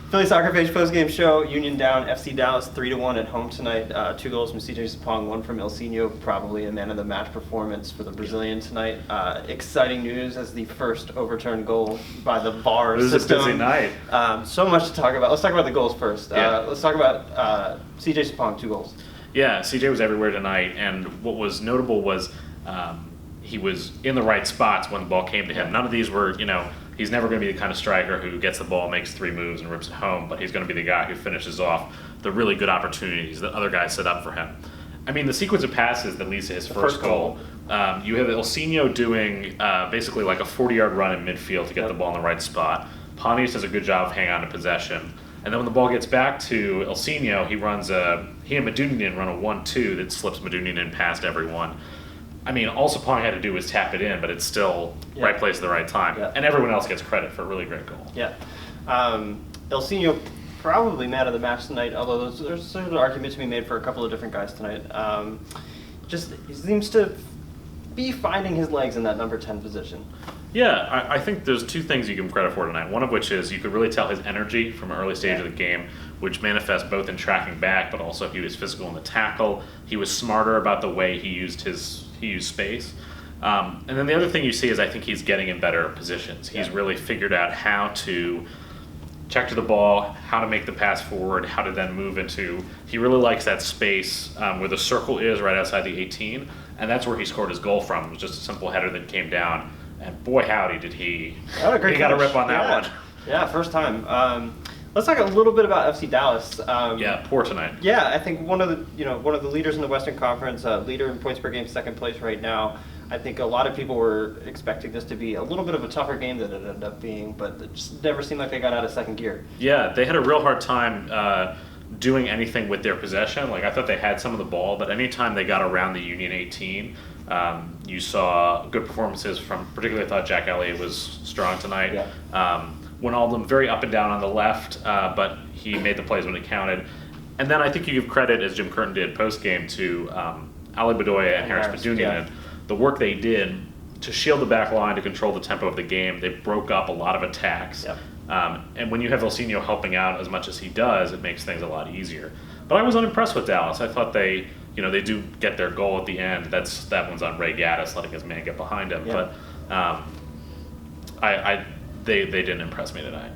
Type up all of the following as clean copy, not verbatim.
Philly Soccer Page post-game show. Union down, FC Dallas 3-1 at home tonight. 2 goals from CJ Sapong, 1 from Ilsinho. Probably a man of the match performance for the Brazilian tonight. Exciting news as the first overturned goal by the VAR system. This is a busy night. So much to talk about. Let's talk about the goals first. Yeah. Let's talk about CJ Sapong, 2 goals. Yeah, CJ was everywhere tonight, and what was notable was he was in the right spots when the ball came to him. None of these were, he's never going to be the kind of striker who gets the ball, makes 3 moves, and rips it home, but he's going to be the guy who finishes off the really good opportunities that other guys set up for him. I mean, the sequence of passes that leads to his first goal, you have Ilsinho doing basically like a 40-yard run in midfield to get the ball in the right spot. Pontius does a good job of hanging on to possession. And then when the ball gets back to Ilsinho, he and Medunjanin run a 1-2 that slips Medunjanin past everyone. I mean, all Sapong had to do was tap it in, but it's still right place at the right time. Yeah. And everyone else gets credit for a really great goal. Yeah. Ilsinho probably man of the match tonight, although there's sort of an argument to be made for a couple of different guys tonight. He seems to be finding his legs in that number 10 position. Yeah, I think there's 2 things you give him credit for tonight. One of which is you could really tell his energy from an early stage of the game, which manifests both in tracking back, but also he was physical in the tackle. He was smarter about the way he used space. And then the other thing you see is I think he's getting in better positions. He's really figured out how to check to the ball, how to make the pass forward, how to then move into. He really likes that space where the circle is right outside the 18, and that's where he scored his goal from. It was just a simple header that came down. And boy, howdy, did he got a rip on that one. Yeah, first time. Let's talk a little bit about FC Dallas. Poor tonight. Yeah, I think one of the leaders in the Western Conference, leader in points per game, second place right now. I think a lot of people were expecting this to be a little bit of a tougher game than it ended up being, but it just never seemed like they got out of second gear. Yeah, they had a real hard time doing anything with their possession. Like, I thought they had some of the ball, but anytime they got around the Union 18, you saw good performances from, particularly I thought Jack Elliott was strong tonight. Yeah. Wijnaldum very up and down on the left, but he made the plays when it counted. And then I think you give credit, as Jim Curtin did post-game, to Ali Bedoya and Haris Medunjanin. Yeah. The work they did to shield the back line, to control the tempo of the game. They broke up a lot of attacks. Yep. And when you have Ilsinho helping out as much as he does, it makes things a lot easier. But I was unimpressed with Dallas. I thought they do get their goal at the end. That one's on Ray Gaddis, letting his man get behind him. Yeah. But they didn't impress me tonight.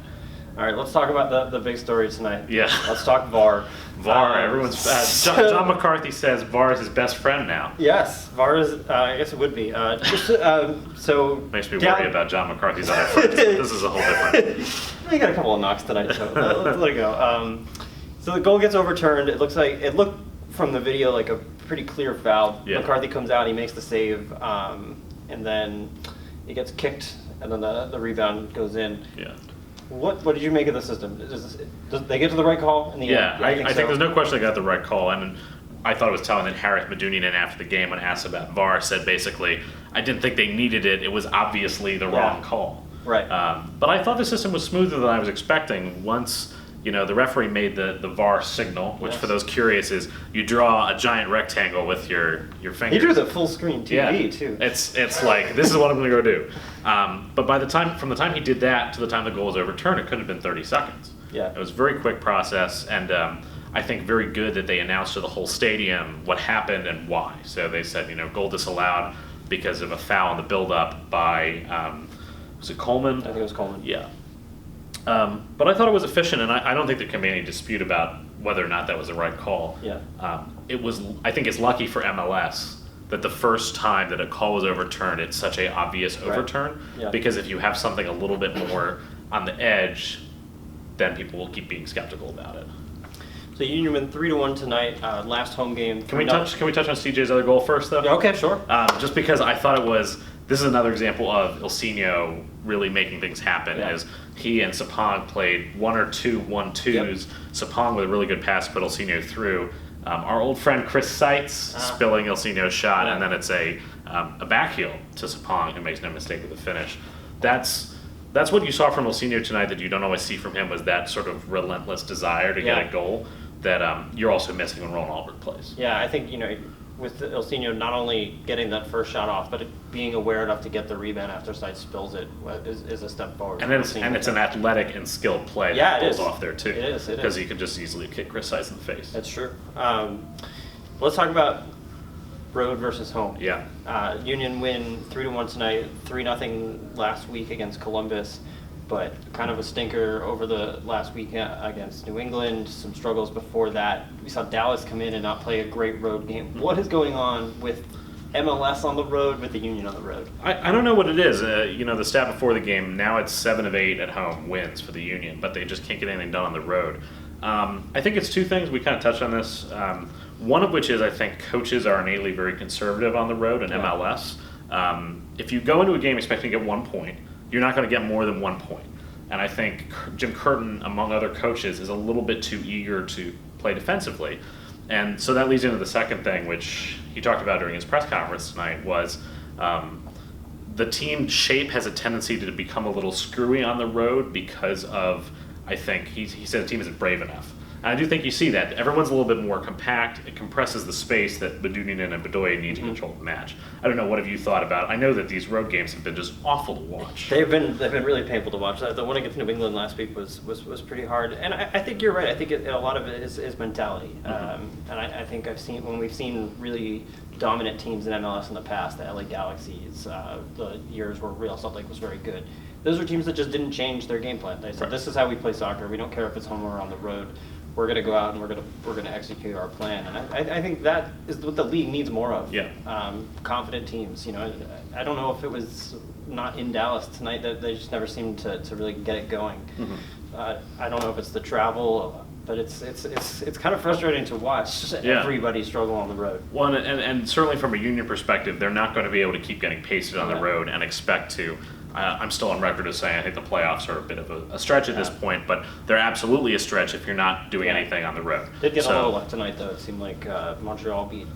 All right, let's talk about the big story tonight. Yeah. Let's talk VAR. VAR, everyone's John McCarthy says VAR is his best friend now. Yes, VAR is. I guess it would be. So makes me worry about John McCarthy's other friends. This is a whole different. He got a couple of knocks tonight, so let's let it go. So the goal gets overturned. It looked from the video like a pretty clear foul. Yeah. McCarthy comes out, he makes the save, and then it gets kicked, and then the rebound goes in. Yeah. What did you make of the system? Does they get to the right call in the end? I think there's no question they got the right call. I mean, I thought it was telling that Haris Medunjanin after the game, when asked about VAR, said basically, I didn't think they needed it. It was obviously the wrong call. Right. But I thought the system was smoother than I was expecting. Once the referee made the VAR signal, which for those curious is you draw a giant rectangle with your fingers. He drew the full screen TV too. It's like, this is what I'm going to go do. But from the time he did that to the time the goal was overturned, it couldn't have been 30 seconds. Yeah. It was a very quick process, and I think very good that they announced to the whole stadium what happened and why. So they said, goal disallowed because of a foul in the build-up by, was it Coleman? I think it was Coleman. Yeah. But I thought it was efficient, and I don't think there can be any dispute about whether or not that was the right call. Yeah. I think it's lucky for MLS that the first time that a call was overturned, it's such a obvious overturn. Yeah. Because if you have something a little bit more on the edge, then people will keep being skeptical about it. So Union win 3-1 tonight. Last home game. Can we touch on CJ's other goal first, though? Yeah, okay, sure. Just because I thought this is another example of Ilsinho really making things happen. As he and Sapong played 1 or 2 1-2s. Yep. Sapong with a really good pass put Ilsinho through. Our old friend Chris Seitz spilling Ilsinho's shot, and then it's a backheel to Sapong, who makes no mistake with the finish. That's what you saw from Ilsinho tonight that you don't always see from him, was that sort of relentless desire to get a goal that you're also missing when Ron Albert plays. Yeah, I think with Ilsinho not only getting that first shot off, but being aware enough to get the rebound after Seitz spills it is a step forward. And it's an athletic and skilled play Yeah, that it pulls is. off there too. It is. Because he could just easily kick Chris Seitz in the face. That's true. Let's talk about road versus home. Yeah. Union win 3-1 tonight, 3-0 last week against Columbus, but kind of a stinker over the last week against New England. Some struggles before that. We saw Dallas come in and not play a great road game. What is going on with MLS on the road, with the Union on the road? I don't know what it is. The stat before the game, now it's 7 of 8 at home wins for the Union, but they just can't get anything done on the road. I think it's two things. We kind of touched on this. One of which is I think coaches are innately very conservative on the road in MLS. If you go into a game expecting to get 1 point, you're not going to get more than 1 point. And I think Jim Curtin, among other coaches, is a little bit too eager to play defensively. And so that leads into the second thing, which he talked about during his press conference tonight, was the team shape has a tendency to become a little screwy on the road because of, I think, he said the team isn't brave enough. And I do think you see that. Everyone's a little bit more compact. It compresses the space that Baduninen and Bedoya need to control the match. I don't know, what have you thought about? I know that these road games have been just awful to watch. They've been really painful to watch. The one against New England last week was pretty hard. And I think you're right. I think a lot of it is mentality. And I think when we've seen really dominant teams in MLS in the past, the LA Galaxies, the years where Real Salt Lake was very good, those were teams that just didn't change their game plan. They said, this is how we play soccer. We don't care if it's home or on the road. We're going to go out and we're going to execute our plan. And I think that is what the league needs more of. Yeah. Confident teams. I don't know if it was not in Dallas tonight that they just never seemed to really get it going. I don't know if it's the travel, but it's kind of frustrating to watch everybody struggle on the road. Well, and certainly from a Union perspective, they're not going to be able to keep getting pasted on the road and expect to. I'm still on record as saying I think the playoffs are a bit of a stretch at this point, but they're absolutely a stretch if you're not doing anything on the road. Did get a little luck tonight, though. It seemed like Montreal beat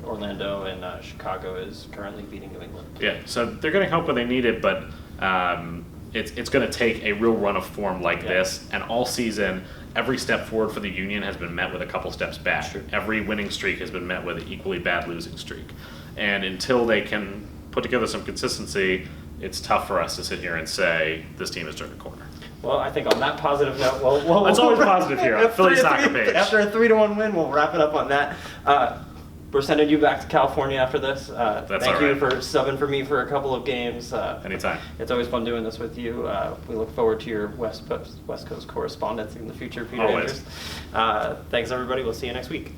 Orlando, and Chicago is currently beating New England. Yeah, so they're going to help when they need it, but it's going to take a real run of form like this, and all season, every step forward for the Union has been met with a couple steps back. Every winning streak has been met with an equally bad losing streak. And until they can put together some consistency, it's tough for us to sit here and say this team has turned a corner. Well, I think on that positive note, it's always positive here on Philly Soccer Page. After a 3-1 win, we'll wrap it up on that. We're sending you back to California after this. Thank you for subbing for me for a couple of games. Anytime. It's always fun doing this with you. We look forward to your West Coast correspondence in the future, Peter Always. Andrews. Thanks, everybody. We'll see you next week.